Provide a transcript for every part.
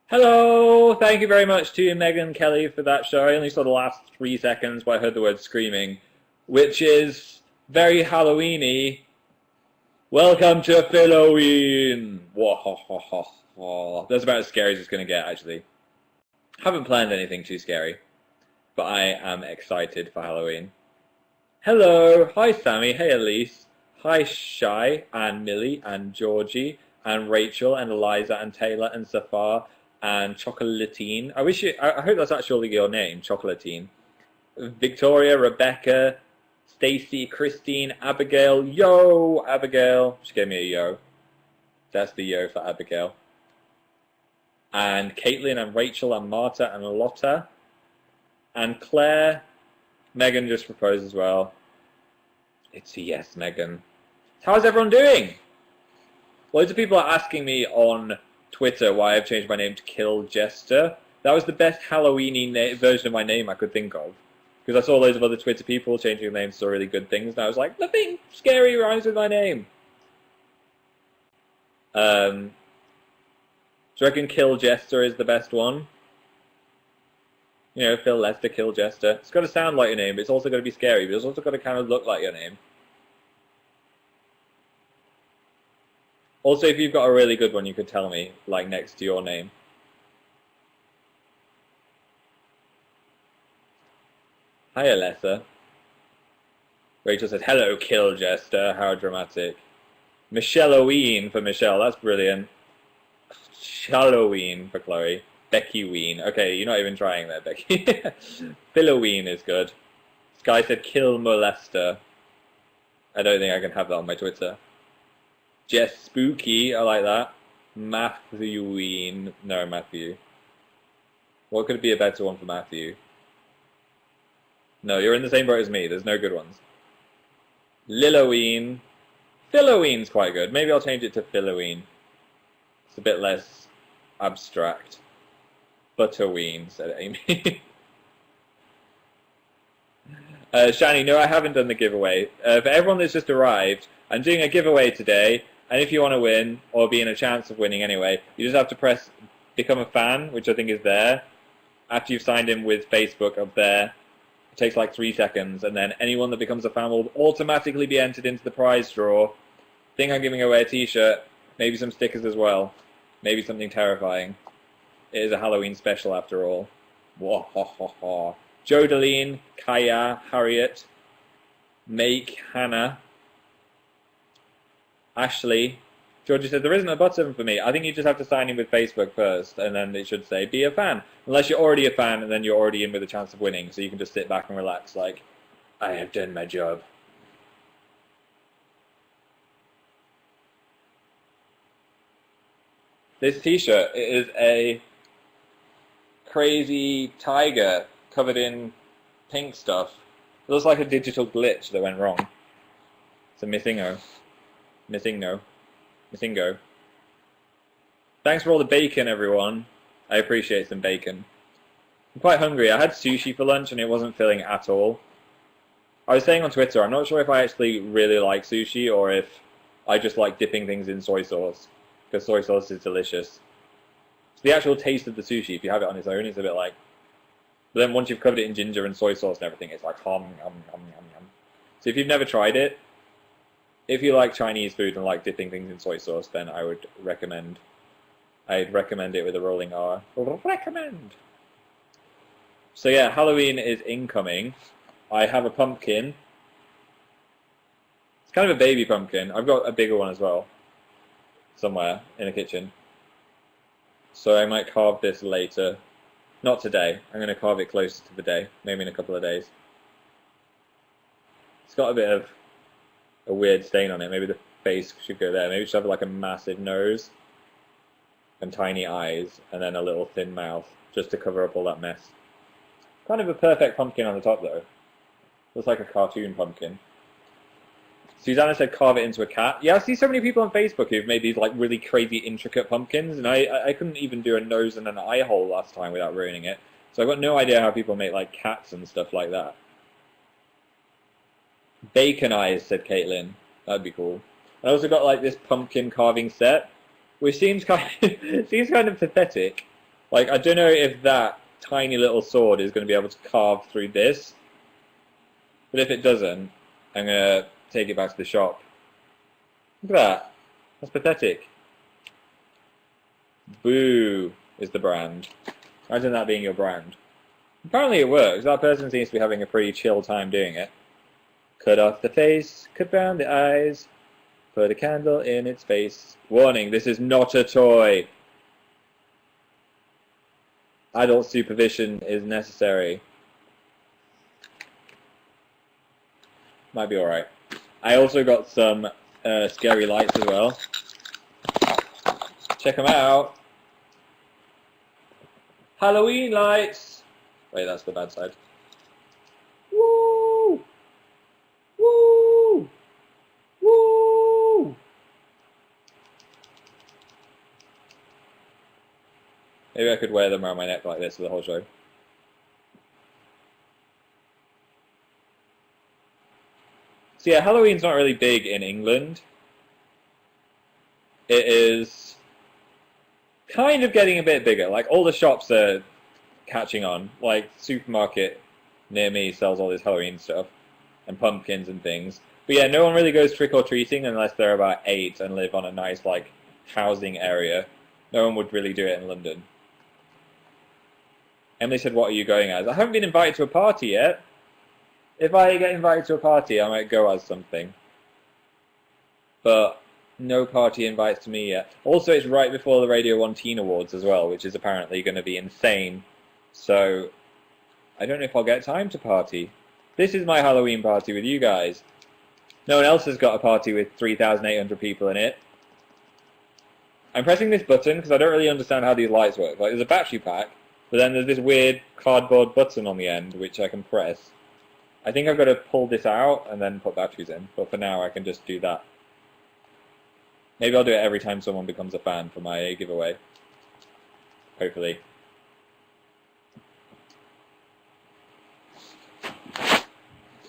Hello! Thank you very much to Megan Kelly for that show. I only saw the last 3 seconds, but I heard the word screaming, which is very Halloweeny. Welcome to Halloween! That's about as scary as it's going to get, actually. Haven't planned anything too scary, but I am excited for Halloween. Hello! Hi, Sammy. Hey, Elise. Hi, Shy, and Millie, and Georgie, and Rachel, and Eliza, and Taylor, and Safar, and Chocolatine. I hope that's actually your name, Chocolatine. Victoria, Rebecca, Stacy, Christine, Abigail. Yo, Abigail. She gave me a yo. That's the yo for Abigail. And Caitlin, and Rachel, and Marta, and Lotta, and Claire. Megan just proposed as well. It's a yes, Megan. How's everyone doing? Loads of people are asking me on Twitter why I've changed my name to Kill Jester. That was the best Halloweeny version of my name I could think of. Because I saw loads of other Twitter people changing their names to really good things, and I was like, nothing scary rhymes with my name. Do you reckon Kill Jester is the best one? You know, Phil Lester, Kill Jester. It's got to sound like your name, but it's also got to be scary, but it's also got to kind of look like your name. Also, if you've got a really good one, you could tell me, like, next to your name. Hi, Alessa. Rachel says, hello, Kill Jester. How dramatic. Michelle-Oween for Michelle. That's brilliant. Halloween for Chloe. Becky Ween. Okay, you're not even trying there, Becky. Philoween is good. Sky said, kill molester. I don't think I can have that on my Twitter. Jess Spooky, I like that. Matthew-ween. No, Matthew. What could be a better one for Matthew? No, you're in the same boat as me. There's no good ones. Lilloween. Philoween's quite good. Maybe I'll change it to Philoween. It's a bit less abstract. Butterween, said Amy. Shani, no, I haven't done the giveaway. For everyone that's just arrived, I'm doing a giveaway today, and if you want to win, or be in a chance of winning anyway, you just have to press Become a Fan, which I think is there. After you've signed in with Facebook up there, it takes like 3 seconds, and then anyone that becomes a fan will automatically be entered into the prize draw. I think I'm giving away a t-shirt, maybe some stickers as well, maybe something terrifying. It is a Halloween special after all. Wahahaha. Jodeline, Kaya, Harriet, Make, Hannah, Ashley. Georgie said, there isn't a button for me. I think you just have to sign in with Facebook first, and then it should say, be a fan. Unless you're already a fan, and then you're already in with a chance of winning, so you can just sit back and relax, like, I have done my job. This t-shirt is a crazy tiger covered in pink stuff. It looks like a digital glitch that went wrong. It's a Missingo. Missingo. Missingo. Thanks for all the bacon, everyone. I appreciate some bacon. I'm quite hungry. I had sushi for lunch and it wasn't filling at all. I was saying on Twitter, I'm not sure if I actually really like sushi or if I just like dipping things in soy sauce. Because soy sauce is delicious. The actual taste of the sushi, if you have it on its own, is a bit like... But then once you've covered it in ginger and soy sauce and everything, it's like hum, yum, yum, yum, yum. So if you've never tried it, if you like Chinese food and like dipping things in soy sauce, then I'd recommend it with a rolling R. Recommend! So yeah, Halloween is incoming. I have a pumpkin. It's kind of a baby pumpkin. I've got a bigger one as well. Somewhere in the kitchen. So I might carve this later. Not today. I'm going to carve it closer to the day. Maybe in a couple of days. It's got a bit of a weird stain on it. Maybe the face should go there. Maybe it should have like a massive nose. And tiny eyes. And then a little thin mouth. Just to cover up all that mess. Kind of a perfect pumpkin on the top though. Looks like a cartoon pumpkin. Susanna said carve it into a cat. Yeah, I see so many people on Facebook who've made these like really crazy intricate pumpkins, and I couldn't even do a nose and an eye hole last time without ruining it. So I've got no idea how people make like cats and stuff like that. Bacon eyes, said Caitlin. That'd be cool. I also got like this pumpkin carving set, which seems kind of, seems kind of pathetic. Like, I don't know if that tiny little sword is going to be able to carve through this. But if it doesn't, I'm going to take it back to the shop. Look at that. That's pathetic. Boo is the brand. Imagine that being your brand. Apparently it works. That person seems to be having a pretty chill time doing it. Cut off the face, cut round the eyes, put a candle in its face. Warning, this is not a toy. Adult supervision is necessary. Might be alright. I also got some scary lights as well. Check them out. Halloween lights! Wait, that's the bad side. Woo! Woo! Woo! Maybe I could wear them around my neck like this for the whole show. So yeah, Halloween's not really big in England. It is kind of getting a bit bigger. Like, all the shops are catching on. Like, supermarket near me sells all this Halloween stuff and pumpkins and things. But yeah, no one really goes trick-or-treating unless they're about 8 and live on a nice, like, housing area. No one would really do it in London. Emily said, what are you going as? I haven't been invited to a party yet. If I get invited to a party, I might go as something. But no party invites to me yet. Also, it's right before the Radio 1 Teen Awards as well, which is apparently going to be insane. So, I don't know if I'll get time to party. This is my Halloween party with you guys. No one else has got a party with 3,800 people in it. I'm pressing this button because I don't really understand how these lights work. Like, there's a battery pack, but then there's this weird cardboard button on the end, which I can press. I think I've got to pull this out and then put batteries in, but for now I can just do that. Maybe I'll do it every time someone becomes a fan for my giveaway. Hopefully.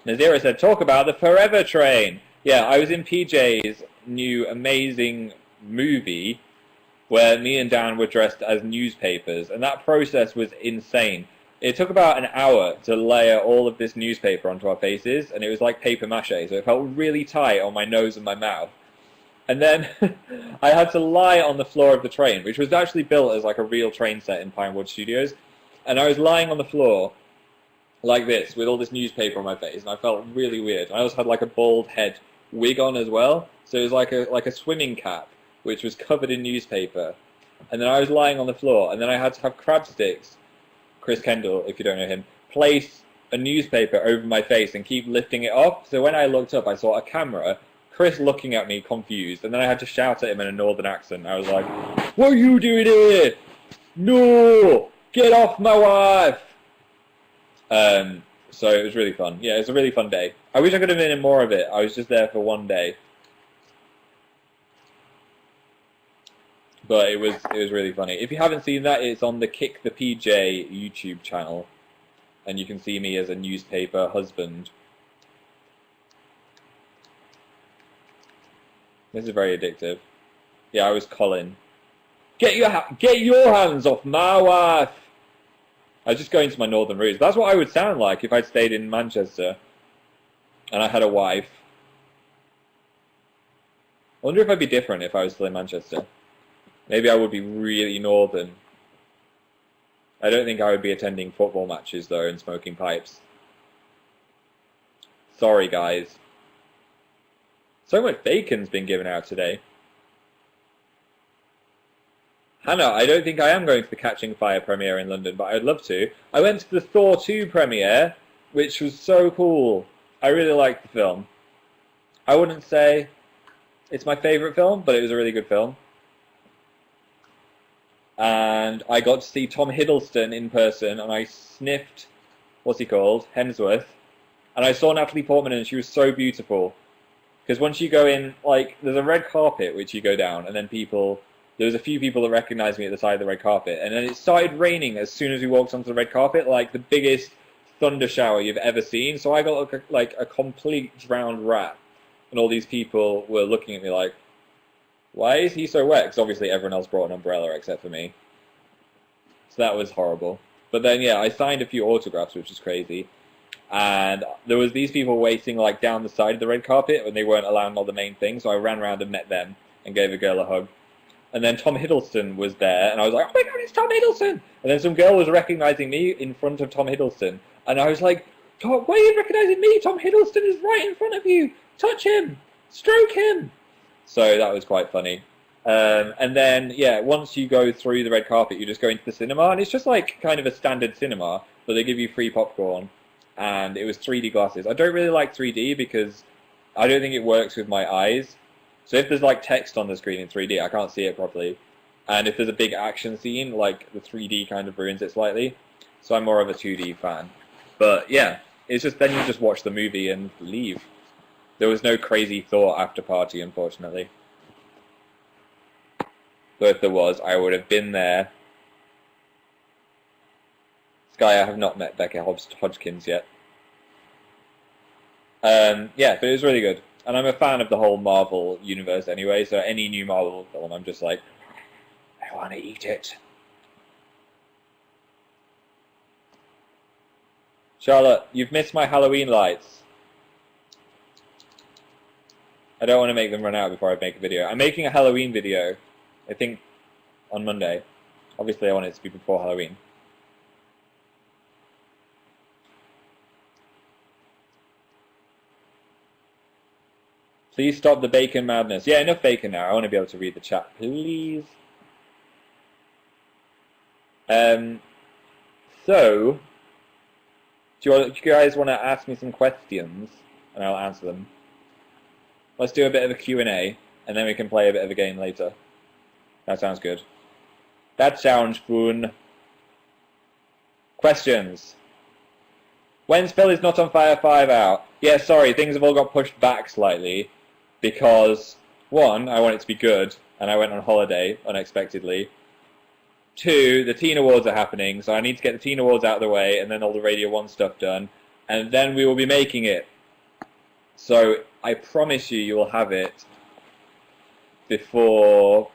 Nazira said, talk about the Forever Train. Yeah, I was in PJ's new amazing movie where me and Dan were dressed as newspapers, and that process was insane. It took about an hour to layer all of this newspaper onto our faces, and it was like paper mache, so it felt really tight on my nose and my mouth. And then I had to lie on the floor of the train, which was actually built as like a real train set in Pinewood Studios. And I was lying on the floor like this with all this newspaper on my face, and I felt really weird. I also had like a bald head wig on as well, so it was like a swimming cap, which was covered in newspaper. And then I was lying on the floor, and then I had to have crab sticks, Chris Kendall, if you don't know him, place a newspaper over my face and keep lifting it off. So when I looked up, I saw a camera, Chris looking at me confused, and then I had to shout at him in a northern accent. I was like, what are you doing here? No! Get off my wife! So it was really fun. Yeah, it was a really fun day. I wish I could have been in more of it. I was just there for one day. But it was really funny. If you haven't seen that, it's on the Kick the PJ YouTube channel. And you can see me as a newspaper husband. This is very addictive. Yeah, I was Colin. Get your hands off my wife! I was just going to my northern roots. That's what I would sound like if I'd stayed in Manchester and I had a wife. I wonder if I'd be different if I was still in Manchester. Maybe I would be really northern. I don't think I would be attending football matches, though, and smoking pipes. Sorry, guys. So much bacon's been given out today. Hannah, I don't think I am going to the Catching Fire premiere in London, but I'd love to. I went to the Thor 2 premiere, which was so cool. I really liked the film. I wouldn't say it's my favourite film, but it was a really good film. And I got to see Tom Hiddleston in person, and I sniffed, what's he called, Hemsworth. And I saw Natalie Portman, and she was so beautiful. Because once you go in, like, there's a red carpet which you go down, and then there was a few people that recognized me at the side of the red carpet, and then it started raining as soon as we walked onto the red carpet, like the biggest thunder shower you've ever seen. So I got like a complete drowned rat, and all these people were looking at me like, why is he so wet? Because obviously everyone else brought an umbrella except for me. So that was horrible. But then, yeah, I signed a few autographs, which was crazy. And there was these people waiting like down the side of the red carpet when they weren't allowing all the main things. So I ran around and met them and gave a girl a hug. And then Tom Hiddleston was there, and I was like, oh my god, it's Tom Hiddleston! And then some girl was recognizing me in front of Tom Hiddleston. And I was like, Tom, why are you recognizing me? Tom Hiddleston is right in front of you! Touch him! Stroke him! So that was quite funny. And then, yeah, once you go through the red carpet, you just go into the cinema, and it's just like kind of a standard cinema, but they give you free popcorn, and it was 3D glasses. I don't really like 3D because I don't think it works with my eyes. So if there's like text on the screen in 3D, I can't see it properly. And if there's a big action scene, like the 3D kind of ruins it slightly. So I'm more of a 2D fan. But yeah, it's just then you just watch the movie and leave. There was no crazy thought after party, unfortunately. But if there was, I would have been there. Sky, I have not met Becca Hodgkins yet. Yeah, but it was really good. And I'm a fan of the whole Marvel universe anyway, so any new Marvel film, I'm just like, I want to eat it. Charlotte, you've missed my Halloween lights. I don't want to make them run out before I make a video. I'm making a Halloween video, I think, on Monday. Obviously, I want it to be before Halloween. Please stop the bacon madness. Yeah, enough bacon now. I want to be able to read the chat, please. So, do you guys want to ask me some questions, and I'll answer them? Let's do a bit of a Q&A, and then we can play a bit of a game later. That sounds good. That sounds fun. Questions. When's Phil is Not on Fire 5 out? Yeah, sorry, things have all got pushed back slightly. Because, one, I want it to be good, and I went on holiday unexpectedly. Two, the Teen Awards are happening, so I need to get the Teen Awards out of the way, and then all the Radio 1 stuff done, and then we will be making it. So, I promise you will have it before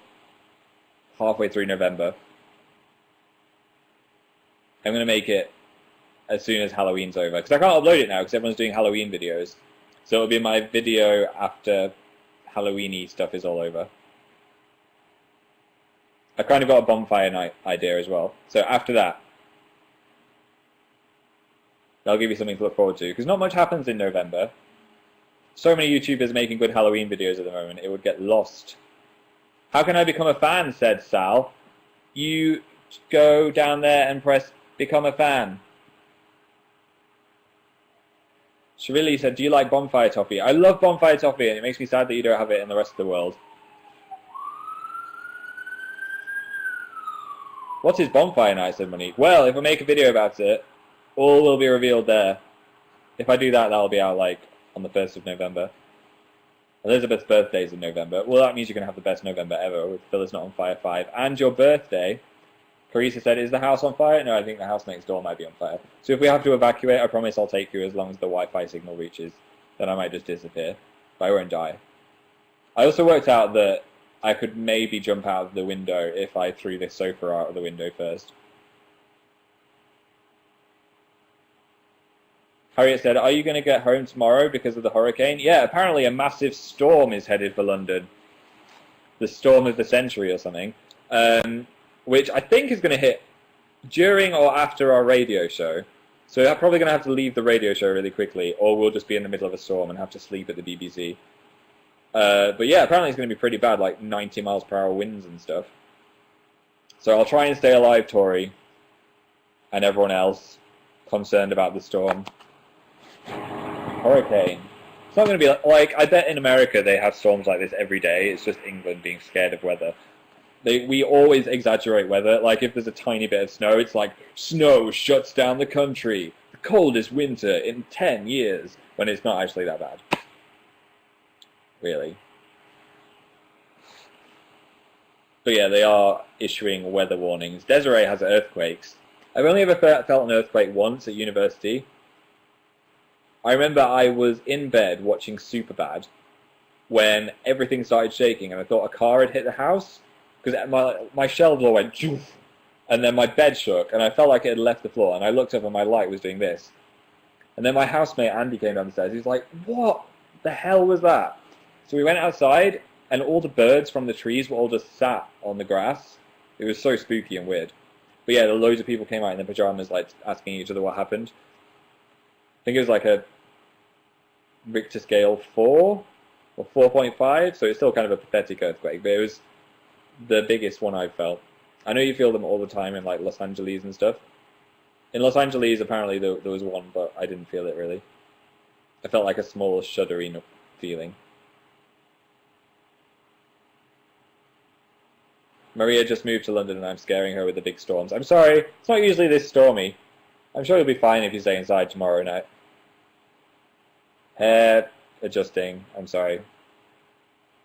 halfway through November. I'm going to make it as soon as Halloween's over, because I can't upload it now, because everyone's doing Halloween videos. So it'll be my video after Halloween-y stuff is all over. I kind of got a bonfire night idea as well. So after that, that'll give you something to look forward to. Because not much happens in November. So many YouTubers making good Halloween videos at the moment, it would get lost. How can I become a fan, said Sal. You go down there and press become a fan. Shirley said, do you like bonfire toffee? I love bonfire toffee, and it makes me sad that you don't have it in the rest of the world. What is bonfire night, said Monique? Well, if I make a video about it, all will be revealed there. If I do that, that'll be out, like, on the 1st of November. Elizabeth's birthday's in November. Well, that means you're going to have the best November ever with Phil is Not on Fire 5. And your birthday. Carissa said, is the house on fire? No, I think the house next door might be on fire. So if we have to evacuate, I promise I'll take you as long as the Wi-Fi signal reaches. Then I might just disappear. But I won't die. I also worked out that I could maybe jump out of the window if I threw this sofa out of the window first. Harriet said, are you going to get home tomorrow because of the hurricane? Yeah, apparently a massive storm is headed for London. The storm of the century or something. Which I think is going to hit during or after our radio show. So I'm probably going to have to leave the radio show really quickly, or we'll just be in the middle of a storm and have to sleep at the BBC. But yeah, apparently it's going to be pretty bad, like 90 miles per hour winds and stuff. So I'll try and stay alive, Tori, and everyone else concerned about the storm. Hurricane. It's not going to be like, I bet in America they have storms like this every day. It's just England being scared of weather. We always exaggerate weather. Like, if there's a tiny bit of snow, it's like, snow shuts down the country. The coldest winter in 10 years. When it's not actually that bad. Really. But yeah, they are issuing weather warnings. Desiree has earthquakes. I've only ever felt an earthquake once at university. I remember I was in bed watching Superbad when everything started shaking and I thought a car had hit the house. Because my shelves all went, joof, and then my bed shook, and I felt like it had left the floor, and I looked up and my light was doing this. And then my housemate Andy came down the stairs. He's like, what the hell was that? So we went outside, and all the birds from the trees were all just sat on the grass. It was so spooky and weird. But yeah, loads of people came out in their pajamas, like, asking each other what happened. I think it was like a Richter scale 4 or 4.5, so it's still kind of a pathetic earthquake, but it was the biggest one I've felt. I know you feel them all the time in like Los Angeles and stuff. In Los Angeles, apparently there was one, but I didn't feel it really. I felt like a small shuddering feeling. Maria just moved to London and I'm scaring her with the big storms. I'm sorry, it's not usually this stormy. I'm sure you'll be fine if you stay inside tomorrow night. Hair adjusting, I'm sorry.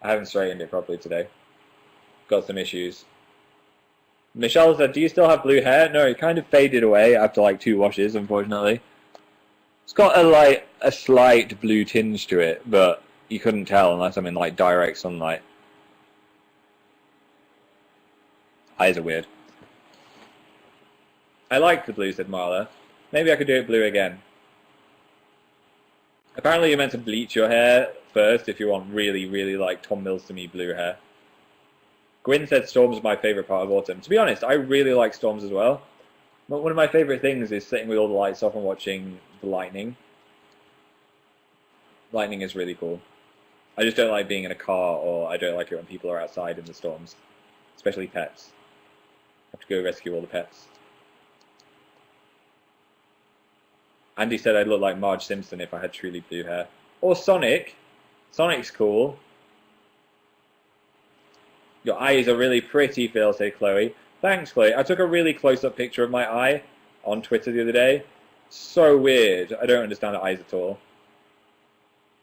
I haven't straightened it properly today. Got some issues. Michelle said, do you still have blue hair? No, it kind of faded away after like 2 washes, unfortunately. It's got a slight blue tinge to it, but you couldn't tell unless I'm in like direct sunlight. Eyes are weird. I like the blue, said Marla. Maybe I could do it blue again. Apparently you're meant to bleach your hair first if you want really, really like Tom Mills-to-me blue hair. Gwyn said storms are my favourite part of autumn. To be honest, I really like storms as well. But one of my favourite things is sitting with all the lights off and watching the lightning. Lightning is really cool. I just don't like being in a car, or I don't like it when people are outside in the storms. Especially pets. I have to go rescue all the pets. Andy said I'd look like Marge Simpson if I had truly blue hair. Or Sonic. Sonic's cool. Your eyes are really pretty, Phil, said Chloe. Thanks, Chloe. I took a really close-up picture of my eye on Twitter the other day. So weird. I don't understand the eyes at all.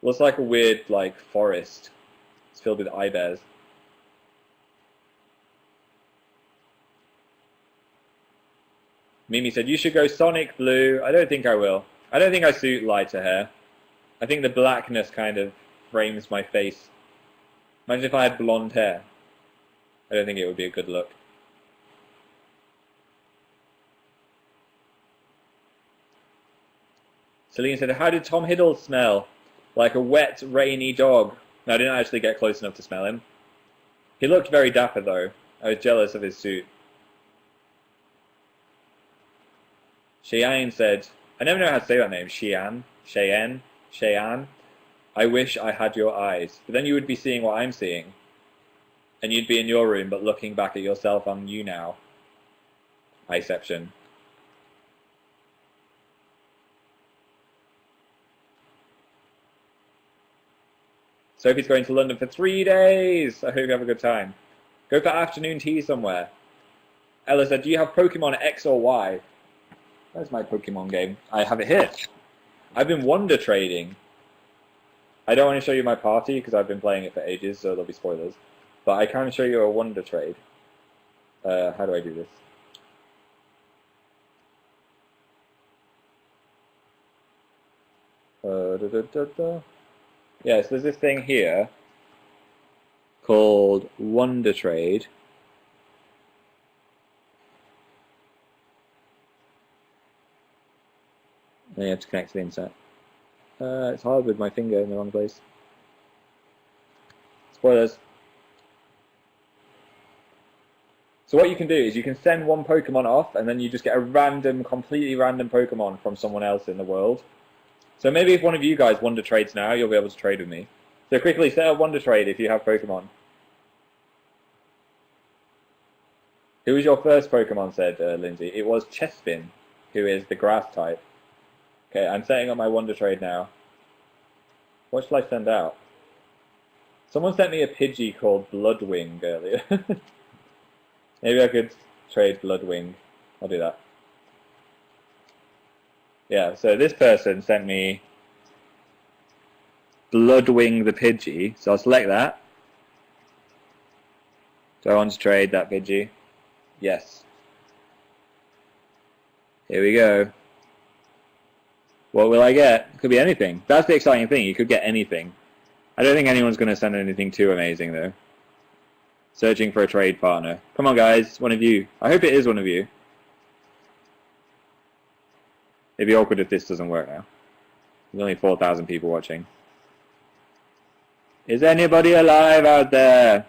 Looks like a weird, like, forest. It's filled with eye bears. Mimi said, you should go Sonic blue. I don't think I will. I don't think I suit lighter hair. I think the blackness kind of frames my face. Imagine if I had blonde hair. I don't think it would be a good look. Celine said, how did Tom Hiddle smell? Like a wet, rainy dog. No, I didn't actually get close enough to smell him. He looked very dapper, though. I was jealous of his suit. Cheyenne said, I never know how to say that name. Cheyenne. I wish I had your eyes. But then you would be seeing what I'm seeing. And you'd be in your room, but looking back at yourself on YouNow. Eyeception. Sophie's going to London for 3 days. I hope you have a good time. Go for afternoon tea somewhere. Ella said, do you have Pokemon X or Y? Where's my Pokemon game? I have it here. I've been wonder trading. I don't want to show you my party because I've been playing it for ages, so there'll be spoilers. But I can show you a wonder trade. How do I do this? Yes, there's this thing here called Wonder Trade. And you have to connect to the internet. It's hard with my finger in the wrong place. Spoilers. So what you can do is you can send one Pokemon off, and then you just get a random, completely random Pokemon from someone else in the world. So maybe if one of you guys Wonder Trades now, you'll be able to trade with me. So quickly, set up Wonder Trade if you have Pokemon. Who was your first Pokemon, said Lindsay. It was Chespin, who is the grass type. Okay, I'm setting up my Wonder Trade now. What shall I send out? Someone sent me a Pidgey called Bloodwing earlier. Maybe I could trade Bloodwing. I'll do that. Yeah, so this person sent me Bloodwing the Pidgey. So I'll select that. Do I want to trade that Pidgey? Yes. Here we go. What will I get? Could be anything. That's the exciting thing. You could get anything. I don't think anyone's going to send anything too amazing, though. Searching for a trade partner. Come on, guys. One of you. I hope it is one of you. It'd be awkward if this doesn't work now. There's only 4,000 people watching. Is anybody alive out there?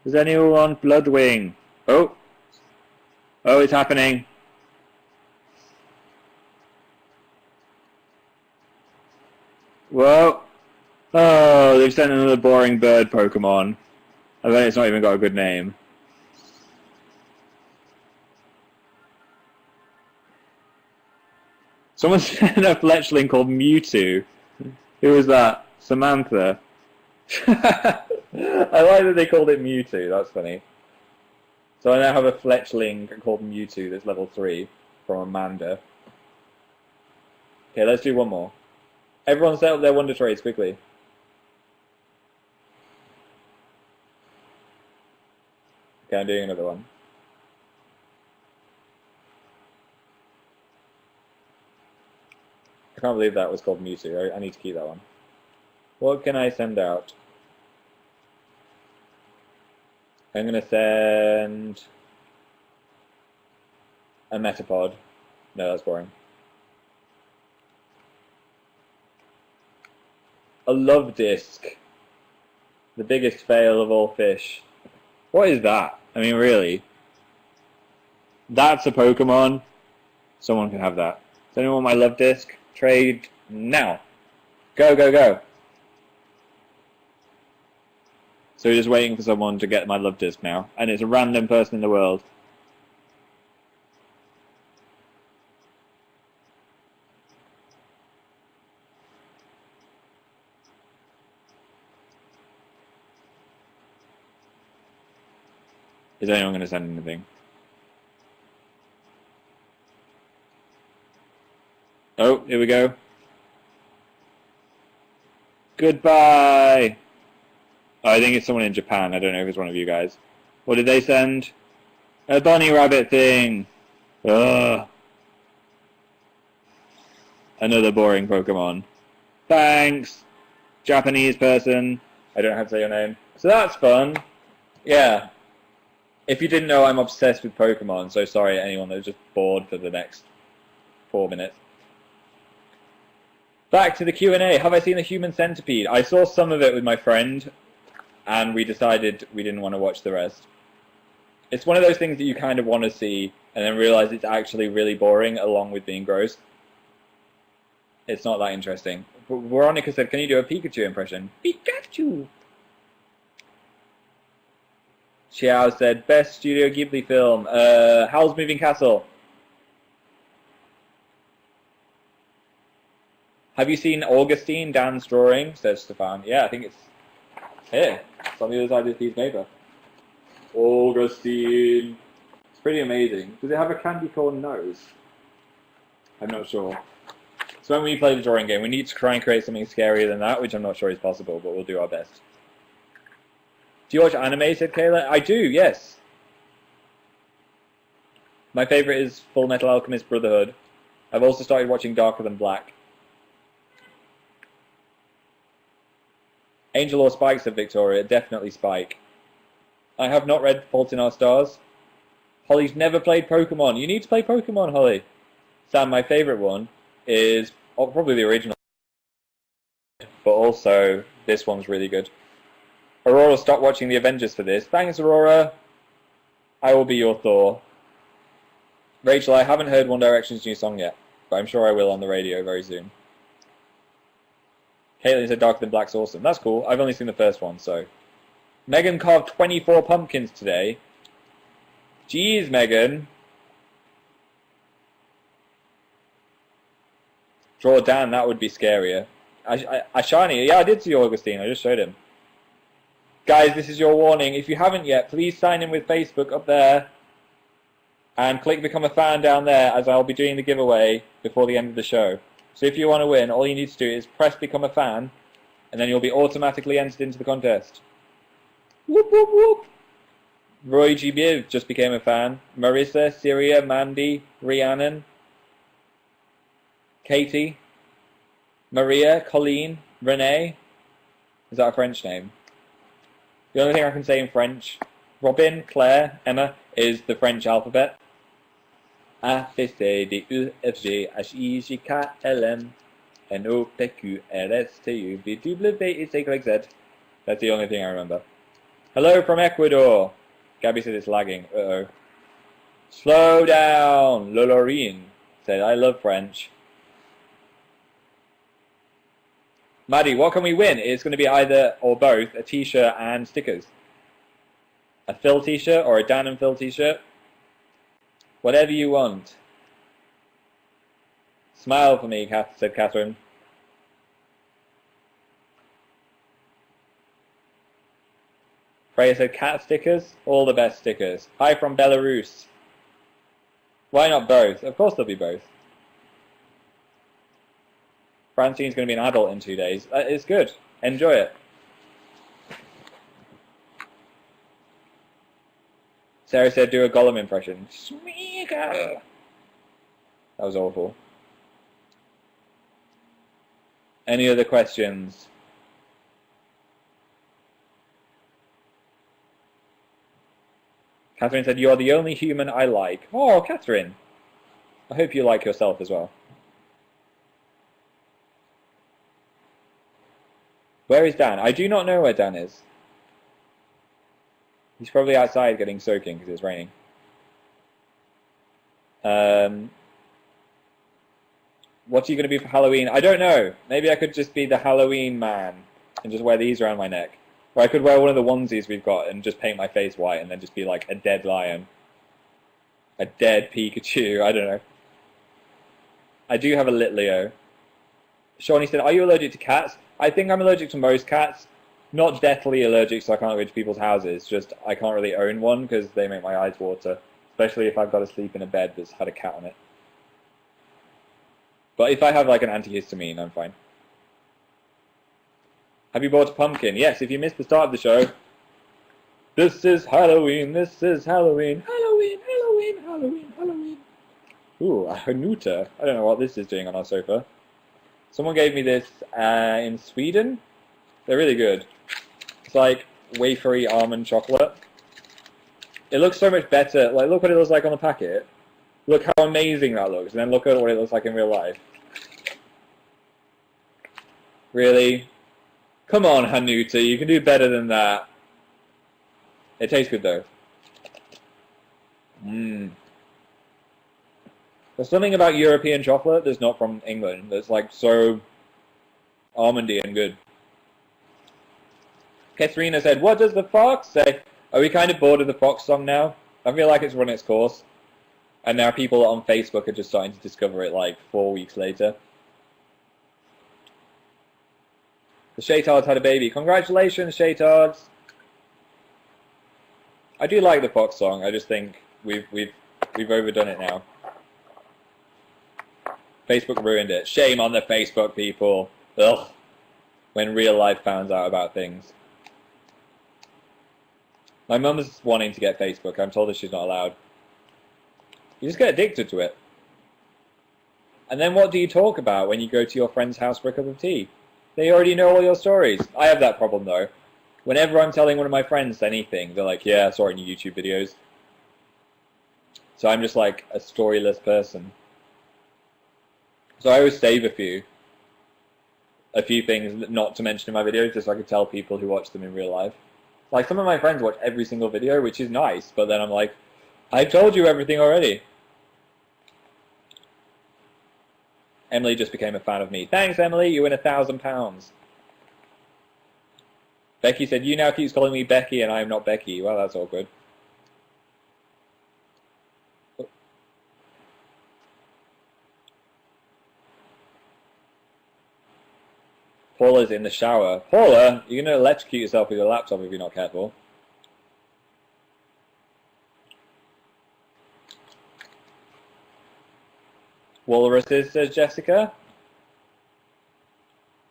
Does anyone want Bloodwing? Oh. Oh, it's happening. Whoa. Oh, they've sent another boring bird Pokemon. I bet it's not even got a good name. Someone sent a fletchling called Mewtwo. Who was that? Samantha. I like that they called it Mewtwo, that's funny. So I now have a fletchling called Mewtwo that's level 3 from Amanda. Okay, let's do one more. Everyone set up their Wonder Trades quickly. Okay, I'm doing another one. I can't believe that was called Mewtwo. I need to keep that one. What can I send out? I'm going to send a Metapod. No, that's boring. A Love Disc. The biggest fail of all fish. What is that? I mean, really? That's a Pokemon? Someone can have that. Does anyone want my Love Disc? Trade now. Go, go, go. So we're just waiting for someone to get my Love Disc now. And it's a random person in the world. Is anyone going to send anything? Oh, here we go. Goodbye! Oh, I think it's someone in Japan. I don't know if it's one of you guys. What did they send? A bunny rabbit thing! Ugh. Another boring Pokemon. Thanks! Japanese person. I don't have to say your name. So that's fun. Yeah. If you didn't know, I'm obsessed with Pokemon, so sorry anyone that was just bored for the next 4 minutes. Back to the Q&A. Have I seen the Human Centipede? I saw some of it with my friend, and we decided we didn't want to watch the rest. It's one of those things that you kind of want to see, and then realize it's actually really boring, along with being gross. It's not that interesting. Veronica said, can you do a Pikachu impression? Pikachu! Xiao said, best Studio Ghibli film. Howl's Moving Castle. Have you seen Augustine, Dan's drawing? Says Stefan. Yeah, I think it's here. It's on the other side of this piece of paper. Augustine. It's pretty amazing. Does it have a candy corn nose? I'm not sure. So when we play the drawing game, we need to try and create something scarier than that, which I'm not sure is possible, but we'll do our best. Do you watch anime, said Kayla? I do, yes. My favourite is Full Metal Alchemist Brotherhood. I've also started watching Darker Than Black. Angel or Spike, said Victoria. Definitely Spike. I have not read Fault in Our Stars. Holly's never played Pokemon. You need to play Pokemon, Holly. Sam, my favourite one is probably the original, but also this one's really good. Aurora, stop watching the Avengers for this. Thanks, Aurora. I will be your Thor. Rachel, I haven't heard One Direction's new song yet, but I'm sure I will on the radio very soon. Caitlin said Darker Than Black's awesome. That's cool. I've only seen the first one, so. Megan carved 24 pumpkins today. Jeez, Megan. Draw Dan, that would be scarier. Ashani, yeah, I did see Augustine. I just showed him. Guys, this is your warning. If you haven't yet, please sign in with Facebook up there. And click Become a Fan down there, as I'll be doing the giveaway before the end of the show. So if you want to win, all you need to do is press Become a Fan, and then you'll be automatically entered into the contest. Whoop, whoop, whoop. Roy G. Biv just became a fan. Marissa, Syria, Mandy, Rhiannon, Katie, Maria, Colleen, Renee. Is that a French name? The only thing I can say in French, Robin, Claire, Emma, is the French alphabet. A, B, C, D, U, F, G, H, I, J, K, L, M, N, O, P, Q, R, S, T, U, V, W, X, Y, Z. That's the only thing I remember. Hello from Ecuador. Gabby said it's lagging. Uh-oh. Slow down. Lolorine said, I love French. Maddie, what can we win? It's going to be either or both a t-shirt and stickers. A Phil t-shirt or a Dan and Phil t-shirt. Whatever you want. Smile for me, said Catherine. Freya said cat stickers, all the best stickers. Hi from Belarus. Why not both? Of course there'll be both. Francine's going to be an adult in 2 days. It's good. Enjoy it. Sarah said do a Gollum impression. Smeagol. That was awful. Any other questions? Catherine said, you're the only human I like. Oh, Catherine. I hope you like yourself as well. Where is Dan? I do not know where Dan is. He's probably outside getting soaking because it's raining. What's he going to be for Halloween? I don't know. Maybe I could just be the Halloween man and just wear these around my neck. Or I could wear one of the onesies we've got and just paint my face white and then just be like a dead lion. A dead Pikachu. I don't know. I do have a lit Leo. Shawnee said, are you allergic to cats? I think I'm allergic to most cats. Not deathly allergic, so I can't go to people's houses. Just I can't really own one because they make my eyes water. Especially if I've got to sleep in a bed that's had a cat on it. But if I have like an antihistamine, I'm fine. Have you bought a pumpkin? Yes, if you missed the start of the show. This is Halloween, this is Halloween. Halloween, Halloween, Halloween, Halloween. Ooh, a Hanuta. I don't know what this is doing on our sofa. Someone gave me this in Sweden. They're really good. It's like wafery almond chocolate. It looks so much better. Like, look what it looks like on the packet. Look how amazing that looks. And then look at what it looks like in real life. Really? Come on, Hanuta, you can do better than that. It tastes good, though. Mmm. There's something about European chocolate that's not from England that's like so almondy and good. Katharina said, what does the fox say? Are we kind of bored of the fox song now? I feel like it's run its course. And now people on Facebook are just starting to discover it like 4 weeks later. The Shaytards had a baby. Congratulations, Shaytards! I do like the fox song. I just think we've overdone it now. Facebook ruined it. Shame on the Facebook people. Ugh. When real life finds out about things. My mum's wanting to get Facebook. I'm told her she's not allowed. You just get addicted to it. And then what do you talk about when you go to your friend's house for a cup of tea? They already know all your stories. I have that problem though. Whenever I'm telling one of my friends anything, they're like, yeah, I saw it in your YouTube videos. So I'm just like a storyless person. So I always save a few things not to mention in my videos just so I could tell people who watch them in real life. Like some of my friends watch every single video, which is nice, but then I'm like, I told you everything already. Emily just became a fan of me. Thanks, Emily. You win £1,000. Becky said, you now keeps calling me Becky and I am not Becky. Well, that's all good. Paula's in the shower. Paula, you're going to electrocute yourself with your laptop if you're not careful. Walruses, says Jessica.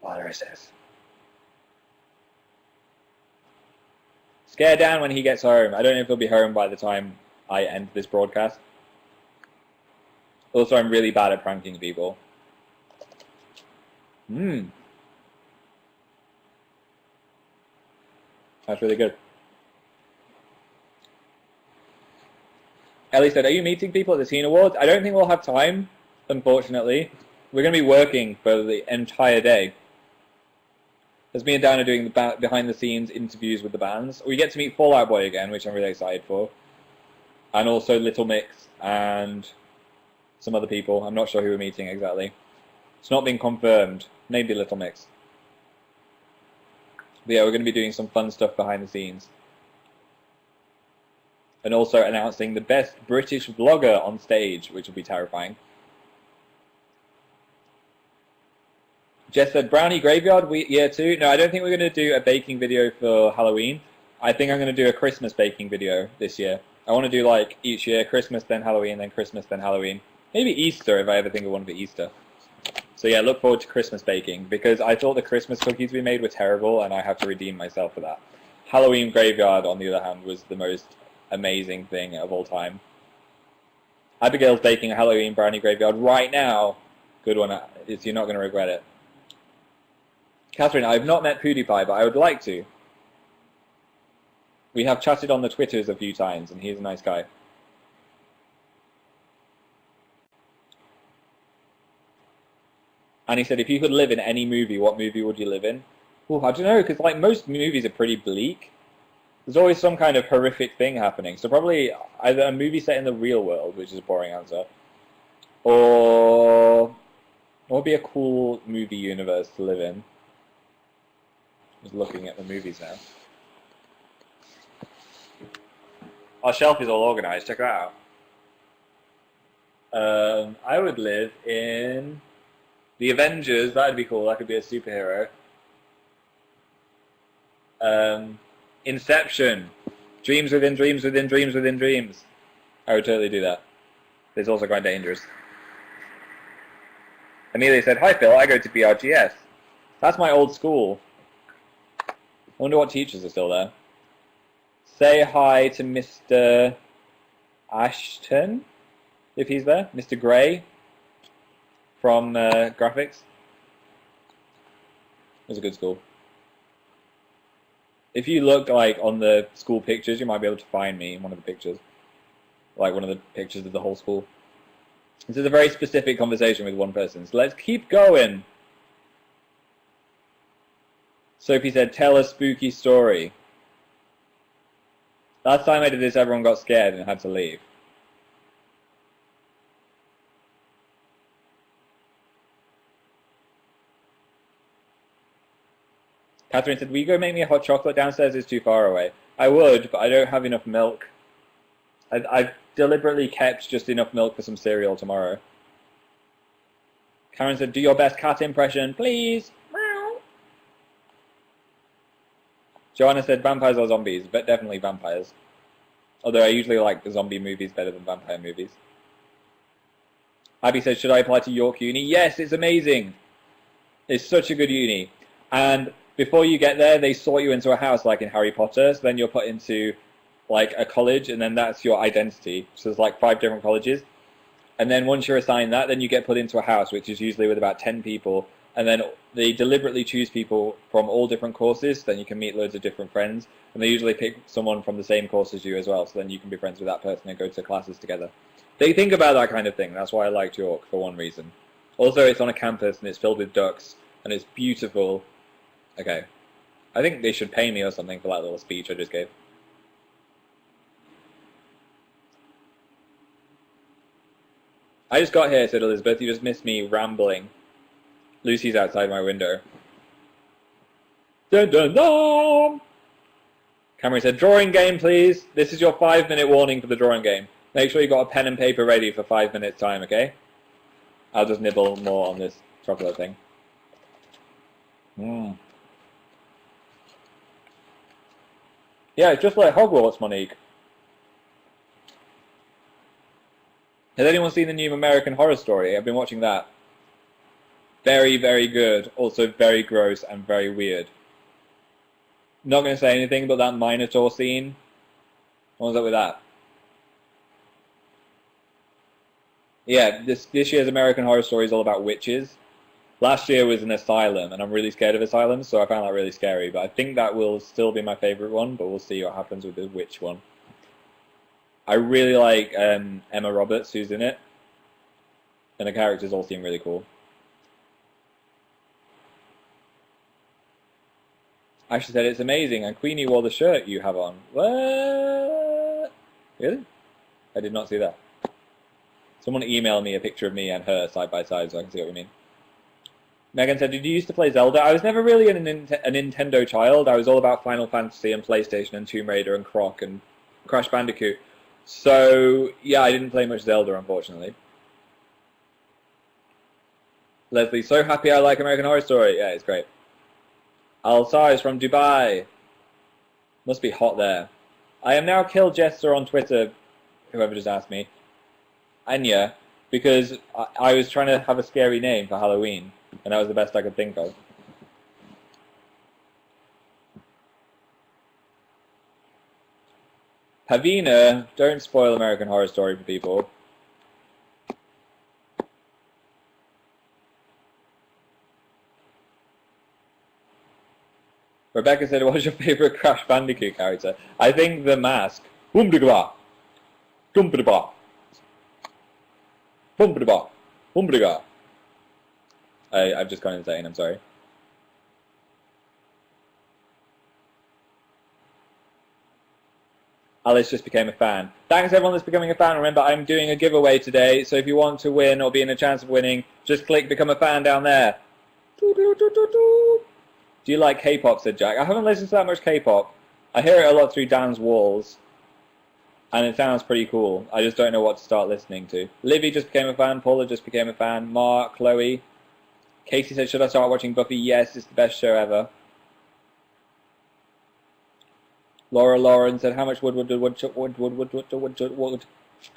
Walruses. Scare Dan when he gets home. I don't know if he'll be home by the time I end this broadcast. Also, I'm really bad at pranking people. That's really good. Ellie said, are you meeting people at the Teen Awards? I don't think we'll have time, unfortunately. We're going to be working for the entire day. As me and Dan are doing the behind-the-scenes interviews with the bands. We get to meet Fall Out Boy again, which I'm really excited for. And also Little Mix and some other people. I'm not sure who we're meeting exactly. It's not been confirmed. Maybe Little Mix. But yeah, we're going to be doing some fun stuff behind the scenes. And also announcing the best British vlogger on stage, which will be terrifying. Jess said, Brownie Graveyard, year 2. No, I don't think we're going to do a baking video for Halloween. I think I'm going to do a Christmas baking video this year. I want to do like each year, Christmas, then Halloween, then Christmas, then Halloween. Maybe Easter if I ever think of one for Easter. So yeah, look forward to Christmas baking, because I thought the Christmas cookies we made were terrible, and I have to redeem myself for that. Halloween Graveyard, on the other hand, was the most amazing thing of all time. Abigail's baking a Halloween brownie graveyard right now. Good one. You're not going to regret it. Catherine, I've not met PewDiePie, but I would like to. We have chatted on the Twitters a few times, and he's a nice guy. And he said, if you could live in any movie, what movie would you live in? Ooh, I don't know, because like most movies are pretty bleak. There's always some kind of horrific thing happening. So probably either a movie set in the real world, which is a boring answer, or what would be a cool movie universe to live in? Just looking at the movies now. Our shelf is all organized. Check that out. I would live in the Avengers. That would be cool. That could be a superhero. Inception. Dreams within dreams within dreams within dreams. I would totally do that. It's also quite dangerous. Amelia said, hi Phil, I go to BRGS. That's my old school. I wonder what teachers are still there. Say hi to Mr. Ashton, if he's there. Mr. Gray from graphics. It was a good school. If you look like on the school pictures, you might be able to find me in one of the pictures. Like one of the pictures of the whole school. This is a very specific conversation with one person. So let's keep going. Sophie said, tell a spooky story. Last time I did this, everyone got scared and had to leave. Catherine said, will you go make me a hot chocolate? Downstairs is too far away. I would, but I don't have enough milk. I've deliberately kept just enough milk for some cereal tomorrow. Karen said, do your best cat impression, please. Meow. Joanna said, vampires or zombies? But definitely vampires. Although I usually like the zombie movies better than vampire movies. Abby said, should I apply to York Uni? Yes, it's amazing. It's such a good uni. And before you get there, they sort you into a house like in Harry Potter. So then you're put into like a college, and then that's your identity. So there's like 5 different colleges. And then once you're assigned that, then you get put into a house, which is usually with about 10 people. And then they deliberately choose people from all different courses, so then you can meet loads of different friends. And they usually pick someone from the same course as you as well, so then you can be friends with that person and go to classes together. They think about that kind of thing. That's why I liked York, for one reason. Also, it's on a campus, and it's filled with ducks, and it's beautiful. Okay. I think they should pay me or something for that little speech I just gave. I just got here, said Elizabeth. You just missed me rambling. Lucy's outside my window. Dun dun dun! Cameron said, drawing game, please. This is your 5-minute warning for the drawing game. Make sure you got a pen and paper ready for 5 minutes time, okay? I'll just nibble more on this chocolate thing. Yeah, it's just like Hogwarts, Monique. Has anyone seen the new American Horror Story? I've been watching that. Very, very good. Also very gross and very weird. Not going to say anything about that Minotaur scene. What was up with that? Yeah, this year's American Horror Story is all about witches. Last year was an asylum, and I'm really scared of asylums, so I found that really scary. But I think that will still be my favorite one, but we'll see what happens with the witch one. I really like Emma Roberts, who's in it, and the characters all seem really cool. Ashley said it's amazing, and Queenie wore the shirt you have on. What? Really? I did not see that. Someone emailed me a picture of me and her side by side so I can see what you mean. Megan said, did you used to play Zelda? I was never really a Nintendo child. I was all about Final Fantasy and PlayStation and Tomb Raider and Croc and Crash Bandicoot. So, yeah, I didn't play much Zelda, unfortunately. Leslie, so happy I like American Horror Story. Yeah, it's great. Al-Sar is from Dubai. Must be hot there. I am now Kill Jester on Twitter, whoever just asked me. Anya, because I was trying to have a scary name for Halloween, and that was the best I could think of. Pavina, don't spoil American Horror Story for people. Rebecca said, what's your favorite Crash Bandicoot character? I think the mask. Boom-de-ga. Dum-de-ba. Boom-de-ba. Boom-de-ga. I've just gone insane, I'm sorry. Alice just became a fan. Thanks everyone that's becoming a fan. Remember, I'm doing a giveaway today, so if you want to win or be in a chance of winning, just click Become a Fan down there. Do you like K-pop, said Jack. I haven't listened to that much K-pop. I hear it a lot through Dan's walls, and it sounds pretty cool. I just don't know what to start listening to. Livy just became a fan. Paula just became a fan. Mark, Chloe. Casey said, should I start watching Buffy? Yes, it's the best show ever. Laura Lauren said, how much wood? I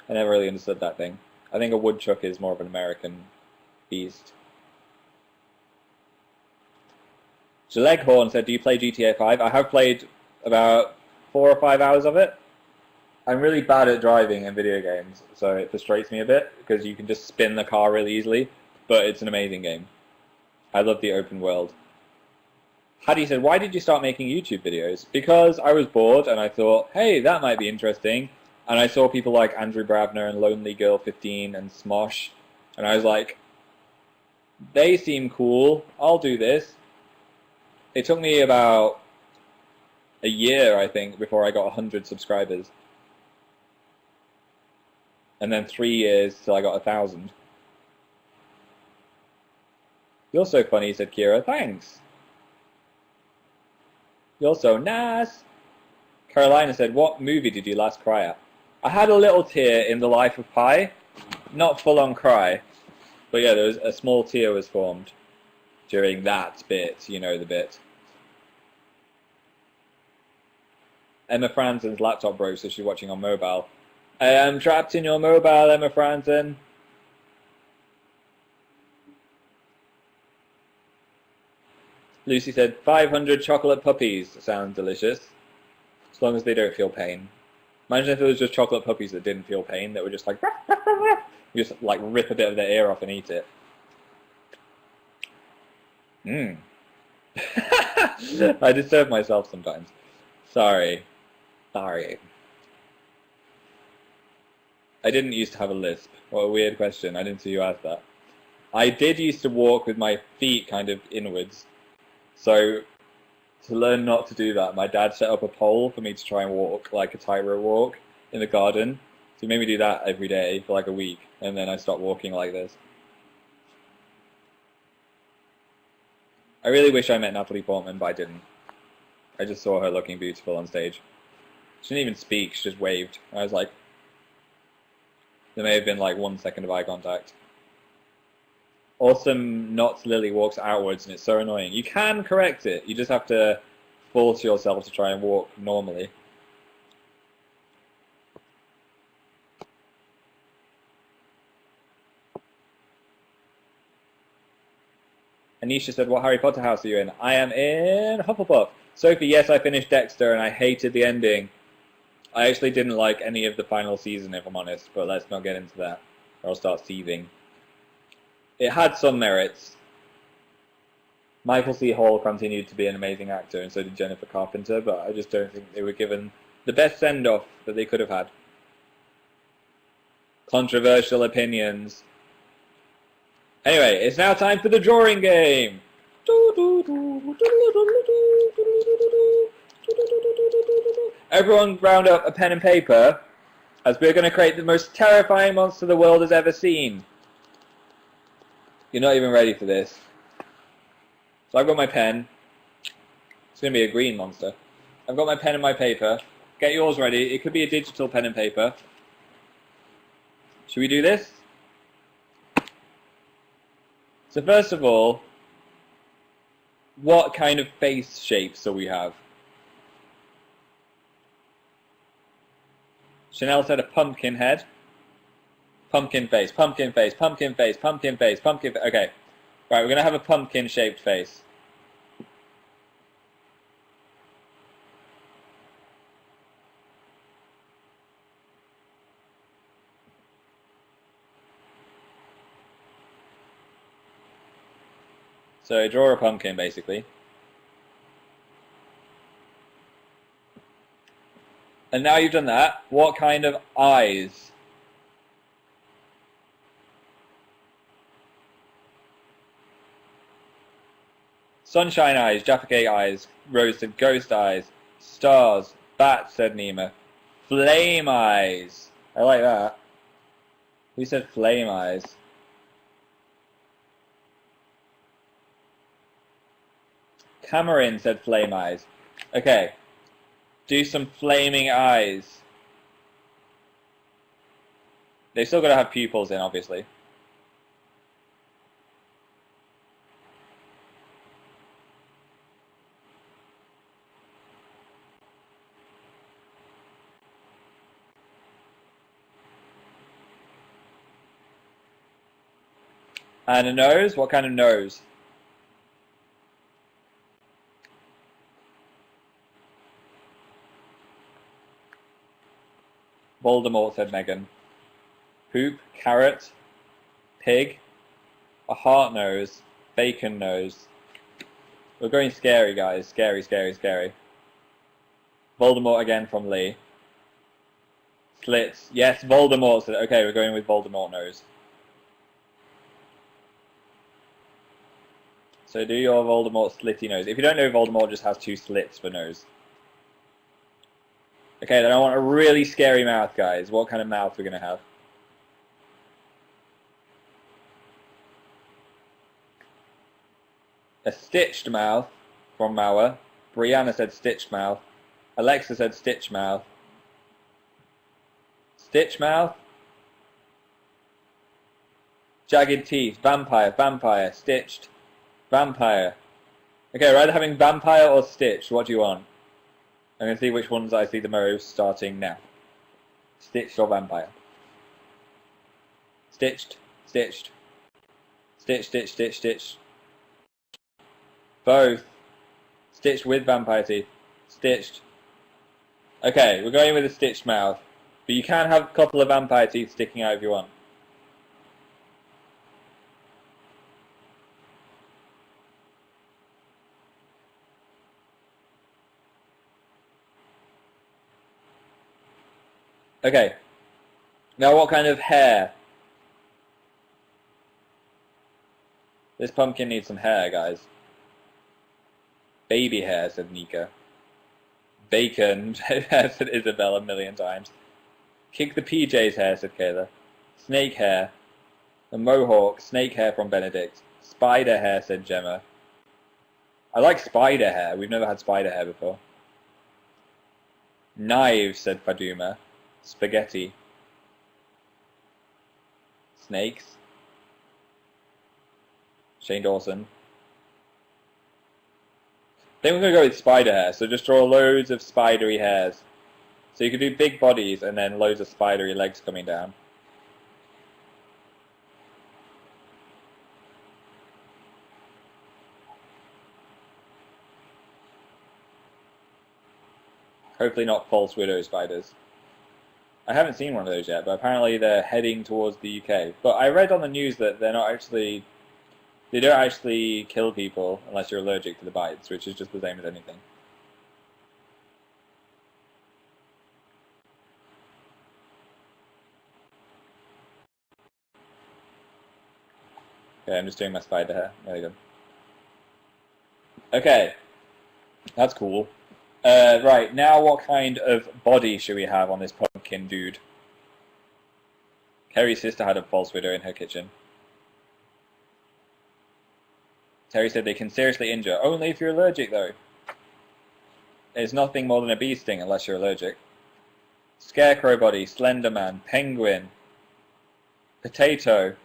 never really understood that thing. I think a woodchuck is more of an American beast. Leghorn said, do you play GTA 5? I have played about 4 or 5 hours of it. I'm really bad at driving in video games, so it frustrates me a bit, because you can just spin the car really easily, but it's an amazing game. I love the open world. Hattie said, why did you start making YouTube videos? Because I was bored, and I thought, hey, that might be interesting. And I saw people like Andrew Bravner and Lonely Girl 15 and Smosh, and I was like, they seem cool, I'll do this. It took me about a year, I think, before I got 100 subscribers. And then 3 years till I got 1,000. You're so funny, said Kira. Thanks. You're so nice. Carolina said, what movie did you last cry at? I had a little tear in The Life of Pi. Not full-on cry. But yeah, there was a small tear was formed during that bit. You know the bit. Emma Franzen's laptop broke, so she's watching on mobile. I am trapped in your mobile, Emma Franzen. Lucy said, 500 chocolate puppies. Sounds delicious. As long as they don't feel pain. Imagine if it was just chocolate puppies that didn't feel pain, that were just like, you just like rip a bit of their ear off and eat it. I disturb myself sometimes. Sorry. I didn't used to have a lisp. What a weird question. I didn't see you ask that. I did used to walk with my feet kind of inwards. So, to learn not to do that, my dad set up a pole for me to try and walk, like a tightrope walk, in the garden. So he made me do that every day for like a week, and then I stopped walking like this. I really wish I met Natalie Portman, but I didn't. I just saw her looking beautiful on stage. She didn't even speak, she just waved. I was like, there may have been like 1 second of eye contact. Awesome Knots Lily walks outwards and it's so annoying. You can correct it, you just have to force yourself to try and walk normally. Anisha said, what Harry Potter house are you in? I am in Hufflepuff. Sophie, yes, I finished Dexter and I hated the ending. I actually didn't like any of the final season, if I'm honest, but let's not get into that, or I'll start seething. It had some merits. Michael C. Hall continued to be an amazing actor, and so did Jennifer Carpenter, but I just don't think they were given the best send-off that they could have had. Controversial opinions. Anyway, it's now time for the drawing game. Everyone round up a pen and paper, as we're going to create the most terrifying monster the world has ever seen. You're not even ready for this. So I've got my pen. It's going to be a green monster. I've got my pen and my paper. Get yours ready. It could be a digital pen and paper. Should we do this? So first of all, what kind of face shapes do we have? Chanel said a pumpkin head. Pumpkin face, pumpkin face, pumpkin face, pumpkin face, pumpkin face. Okay. Right, we're going to have a pumpkin shaped face. So draw a pumpkin, basically. And now you've done that, what kind of eyes? Sunshine eyes, Jaffa Cake eyes, Rose said ghost eyes, stars, bat said Nima, flame eyes. I like that. Who said flame eyes? Cameron said flame eyes. Okay. Do some flaming eyes. They've still got to have pupils in, obviously. And a nose? What kind of nose? Voldemort, said Megan. Poop, carrot, pig, a heart nose, bacon nose. We're going scary, guys. Scary, scary, scary. Voldemort again from Lee. Slits. Yes, Voldemort said. Okay, we're going with Voldemort nose. So do your Voldemort slitty nose. If you don't know, Voldemort just has 2 slits for nose. Okay, then I want a really scary mouth, guys. What kind of mouth we're going to have? A stitched mouth from Mauer. Brianna said stitched mouth. Alexa said stitched mouth. Stitch mouth. Jagged teeth. Vampire. Vampire. Stitched. Vampire. Okay, rather having vampire or stitched, what do you want? I'm going to see which ones I see the most starting now. Stitched or vampire? Stitched. Stitched. Stitched, stitched, stitched, stitched. Both. Stitched with vampire teeth. Stitched. Okay, we're going with a stitched mouth. But you can have a couple of vampire teeth sticking out if you want. Okay. Now what kind of hair? This pumpkin needs some hair, guys. Baby hair, said Nika. Bacon, said Isabella a million times. Kick the PJ's hair, said Kayla. Snake hair. A mohawk, snake hair from Benedict. Spider hair, said Gemma. I like spider hair. We've never had spider hair before. Knives, said Faduma. Spaghetti. Snakes. Shane Dawson. I think we're going to go with spider hair, so just draw loads of spidery hairs. So you could do big bodies and then loads of spidery legs coming down. Hopefully not false widow spiders. I haven't seen one of those yet, but apparently they're heading towards the UK. But I read on the news that they're not actually... They don't actually kill people unless you're allergic to the bites, which is just the same as anything. Okay, I'm just doing my spider hair. There you go. Okay, that's cool. Right, now what kind of body should we have on this pumpkin dude? Kerry's sister had a false widow in her kitchen. Terry said they can seriously injure. Only if you're allergic, though. It's nothing more than a bee sting unless you're allergic. Scarecrow body, Slender Man, Penguin, Potato,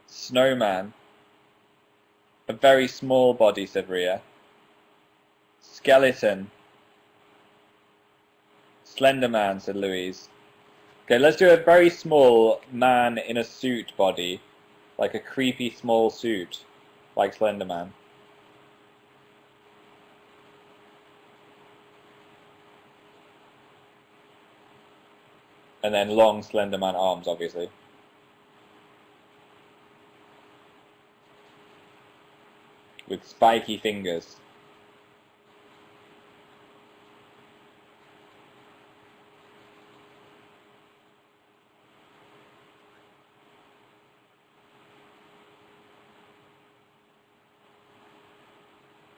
Snowman. A very small body, said Rhea. Skeleton. Slender Man, said Louise. Okay, let's do a very small man in a suit body. Like a creepy small suit. Like Slender Man. And then long Slender Man arms, obviously. With spiky fingers.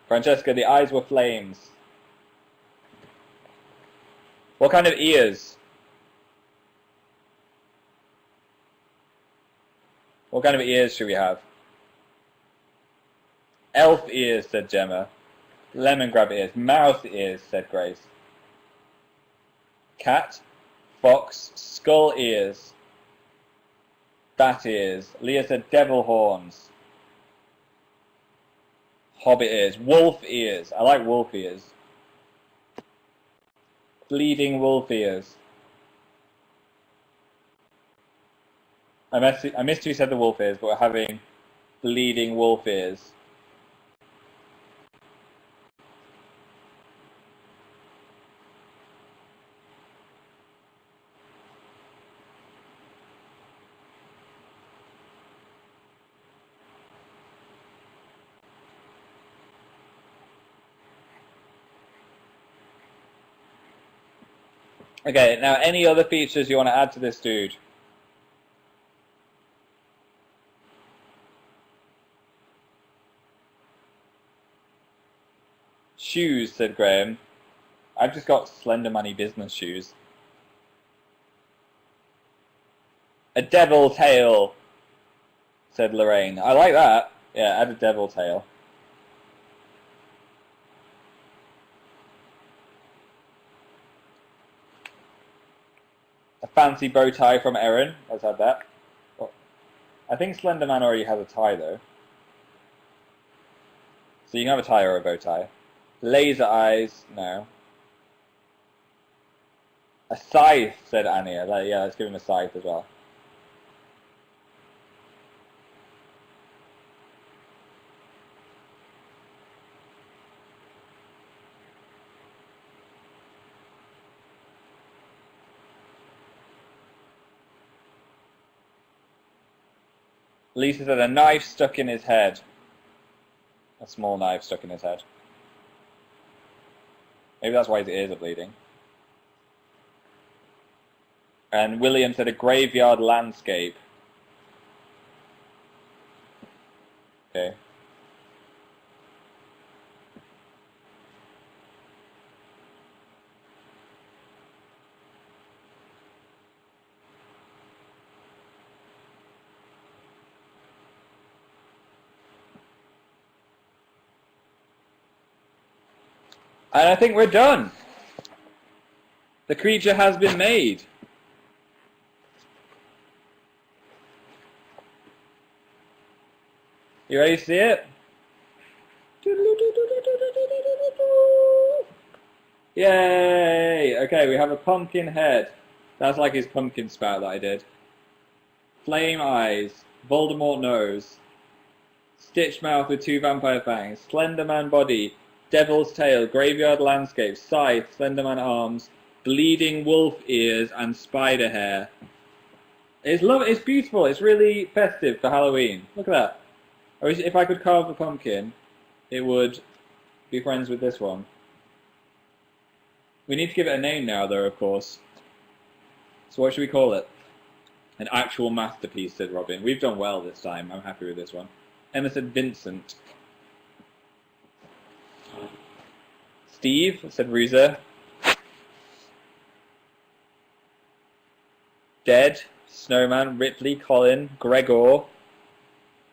Francesca, the eyes were flames. What kind of ears? What kind of ears should we have? Elf ears, said Gemma. Lemon grab ears. Mouse ears, said Grace. Cat, fox, skull ears. Bat ears. Leah said devil horns. Hobbit ears. Wolf ears. I like wolf ears. Bleeding wolf ears. I missed who said the wolf ears, but we're having bleeding wolf ears. Okay, now any other features you want to add to this dude? Shoes, said Graham. I've just got Slender Money business shoes. A devil tail, said Lorraine. I like that. Yeah, add a devil tail. A fancy bow tie from Erin. Let's add that. Oh, I think Slender Man already has a tie, though. So you can have a tie or a bow tie. Laser eyes, no. A scythe, said Anya. Yeah, let's give him a scythe as well. Lisa said a knife stuck in his head. A small knife stuck in his head. Maybe that's why his ears are bleeding. And William said a graveyard landscape. Okay. And I think we're done. The creature has been made. You ready to see it? Yay! Okay, we have a pumpkin head. That's like his pumpkin spout that I did. Flame eyes. Voldemort nose. Stitched mouth with 2 vampire fangs. Slender Man body. Devil's tail. Graveyard landscape. Scythe. Slender Man arms. Bleeding wolf ears and spider hair. It's beautiful. It's really festive for Halloween. Look at that. I wish if I could carve a pumpkin, it would be friends with this one. We need to give it a name now, though, of course. So what should we call it? An actual masterpiece, said Robin. We've done well this time. I'm happy with this one. Emma said Vincent. Steve said Ruza. Dead, Snowman, Ripley, Colin, Gregor.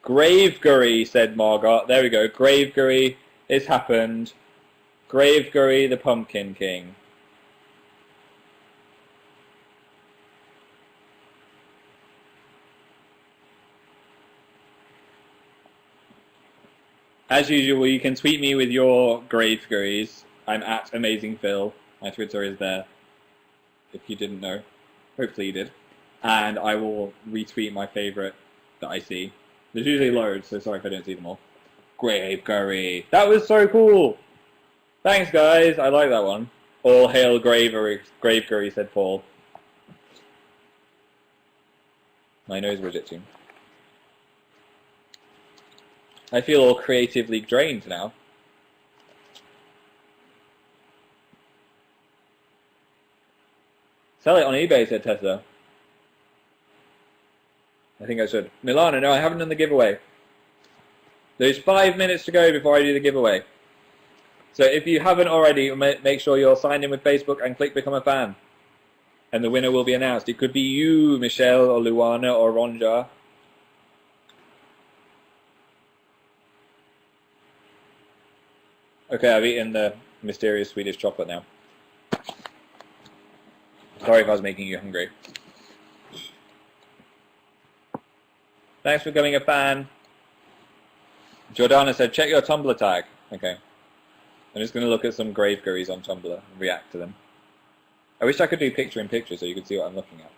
Gravegury, said Margot. There we go. Gravegury, it's happened. Gravegury, the Pumpkin King. As usual, you can tweet me with your Graveguries. I'm at AmazingPhil. My Twitter is there, if you didn't know. Hopefully you did. And I will retweet my favourite that I see. There's usually loads, so sorry if I don't see them all. Gravegury. That was so cool! Thanks, guys. I like that one. All hail Gravegury, said Paul. My nose was itching. I feel all creatively drained now. Sell it on eBay, said Tessa. I think I should. Milana, no, I haven't done the giveaway. There's 5 minutes to go before I do the giveaway. So if you haven't already, make sure you're signed in with Facebook and click Become a Fan. And the winner will be announced. It could be you, Michelle, or Luana, or Ronja. Okay, I've eaten the mysterious Swedish chocolate now. Sorry if I was making you hungry. Thanks for becoming a fan. Jordana said, check your Tumblr tag. Okay. I'm just going to look at some Graveguries on Tumblr and react to them. I wish I could do picture-in-picture so you could see what I'm looking at.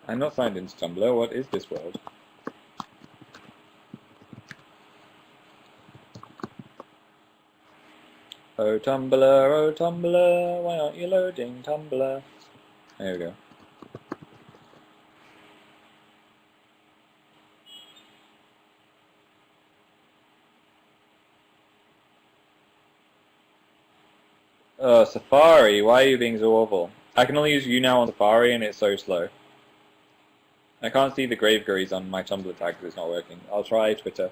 I'm not signed into Tumblr. What is this world? Oh Tumblr, why aren't you loading Tumblr? There we go. Safari, why are you being so awful? I can only use YouNow on Safari and it's so slow. I can't see the Graveguries on my Tumblr tag because it's not working. I'll try Twitter.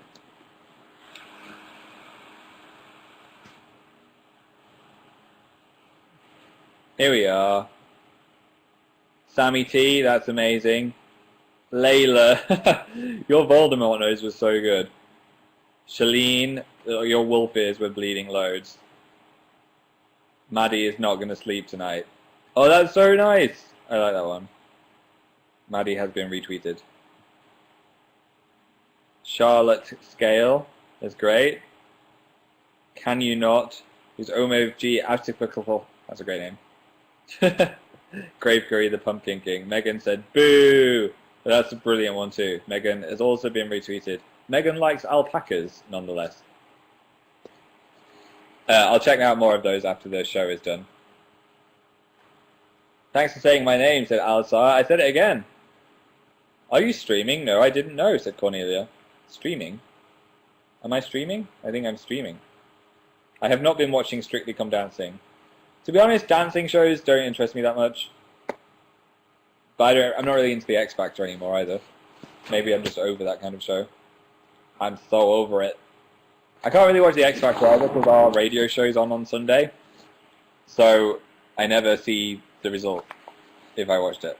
Here we are. Sammy T, that's amazing. Layla, your Voldemort nose was so good. Shalene, your wolf ears were bleeding loads. Maddie is not going to sleep tonight. Oh, that's so nice. I like that one. Maddie has been retweeted. Charlotte Scale, that's great. Can you not? Who's Omo G Atypical? That's a great name. Gravegury, the Pumpkin King. Megan said, boo! But that's a brilliant one too. Megan has also been retweeted. Megan likes alpacas, nonetheless. I'll check out more of those after the show is done. Thanks for saying my name, said Alzar. I said it again. Are you streaming? No, I didn't know, said Cornelia. Streaming? Am I streaming? I think I'm streaming. I have not been watching Strictly Come Dancing. To be honest, dancing shows don't interest me that much. But I'm not really into the X Factor anymore either. Maybe I'm just over that kind of show. I'm so over it. I can't really watch the X Factor either because our radio show's on Sunday. So I never see the result if I watched it.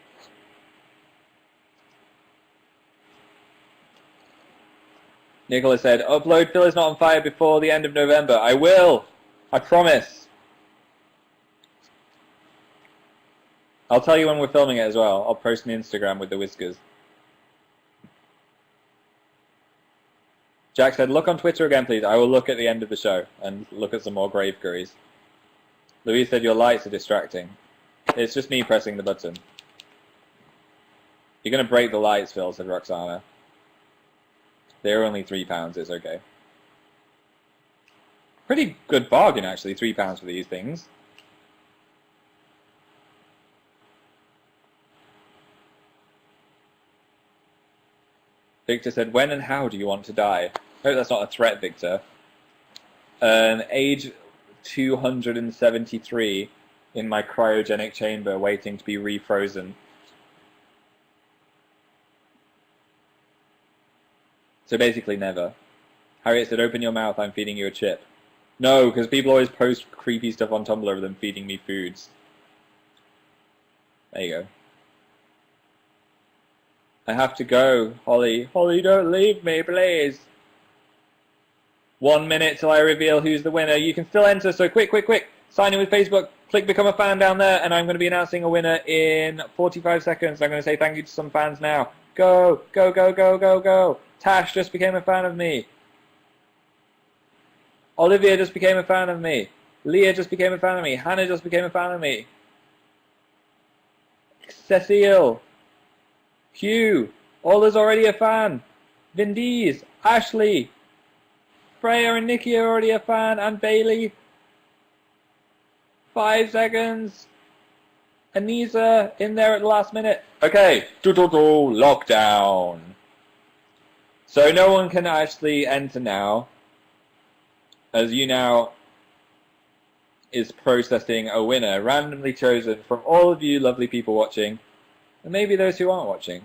Nicola said, upload Phil is not on fire before the end of November. I will. I promise. I'll tell you when we're filming it as well. I'll post on Instagram with the whiskers. Jack said, look on Twitter again, please. I will look at the end of the show and look at some more Graveguries. Louise said, your lights are distracting. It's just me pressing the button. You're going to break the lights, Phil, said Roxana. They're only £3, it's okay. Pretty good bargain, actually, £3 for these things. Victor said, when and how do you want to die? I hope that's not a threat, Victor. Age 273 in my cryogenic chamber waiting to be refrozen. So basically never. Harriet said, open your mouth, I'm feeding you a chip. No, because people always post creepy stuff on Tumblr of them feeding me foods. There you go. I have to go, Holly. Holly, don't leave me, please. 1 minute till I reveal who's the winner. You can still enter, so quick, quick, quick. Sign in with Facebook. Click become a fan down there, and I'm going to be announcing a winner in 45 seconds. I'm going to say thank you to some fans now. Go, go, go, go, go, go. Tash just became a fan of me. Olivia just became a fan of me. Leah just became a fan of me. Hannah just became a fan of me. Cecile. Hugh. Ola's already a fan. Vindies. Ashley. Freya and Nikki are already a fan. And Bailey. 5 seconds. Anisa in there at the last minute. Okay. Lockdown. So no one can actually enter now, as YouNow is processing a winner randomly chosen from all of you lovely people watching, and maybe those who aren't watching.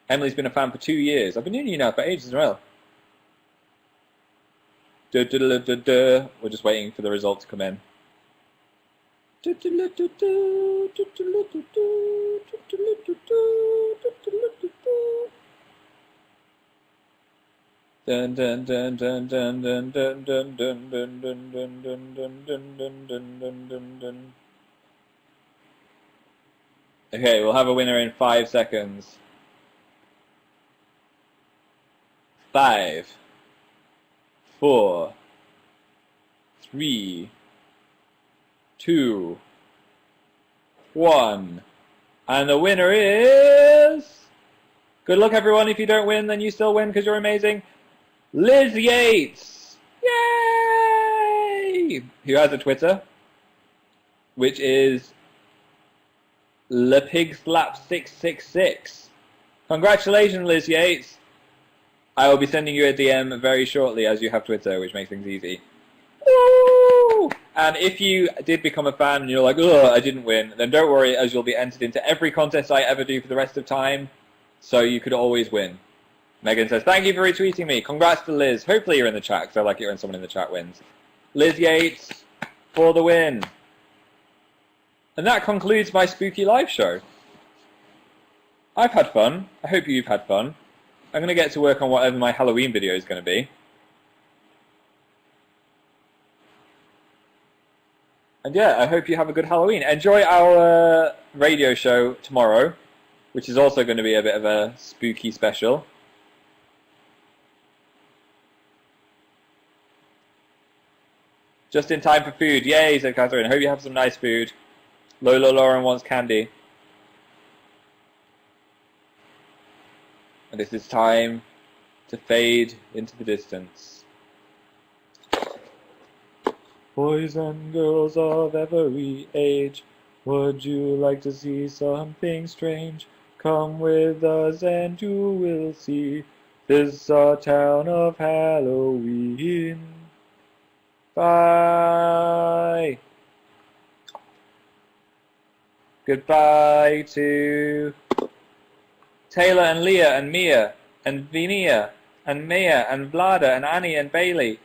Emily's been a fan for 2 years. I've been doing YouNow for ages as well. We're just waiting for the result to come in. Dun dun dun dun dun dun dun dun dun dun dun dun dun dun dun dun dun dun dun. Okay, we'll have a winner in 5 seconds. 5, 4, 3, 2, 1. And the winner is... Good luck everyone. If you don't win, then you still win because you're amazing. Liz Yates! Yay! Who has a Twitter, which is LePigSlap666. Congratulations, Liz Yates. I will be sending you a DM very shortly as you have Twitter, which makes things easy. Woo! And if you did become a fan and you're like, ugh, I didn't win, then don't worry, as you'll be entered into every contest I ever do for the rest of time, so you could always win. Megan says, thank you for retweeting me. Congrats to Liz. Hopefully you're in the chat, because I like it when someone in the chat wins. Liz Yates for the win. And that concludes my spooky live show. I've had fun. I hope you've had fun. I'm going to get to work on whatever my Halloween video is going to be. And yeah, I hope you have a good Halloween. Enjoy our radio show tomorrow, which is also going to be a bit of a spooky special. Just in time for food. Yay, said Catherine. Hope you have some nice food. Lola Lauren wants candy. And this is time to fade into the distance. Boys and girls of every age, would you like to see something strange? Come with us and you will see. This is our town of Halloween. Bye. Goodbye to Taylor and Leah and Mia and Vinia and Maya and Vlada and Annie and Bailey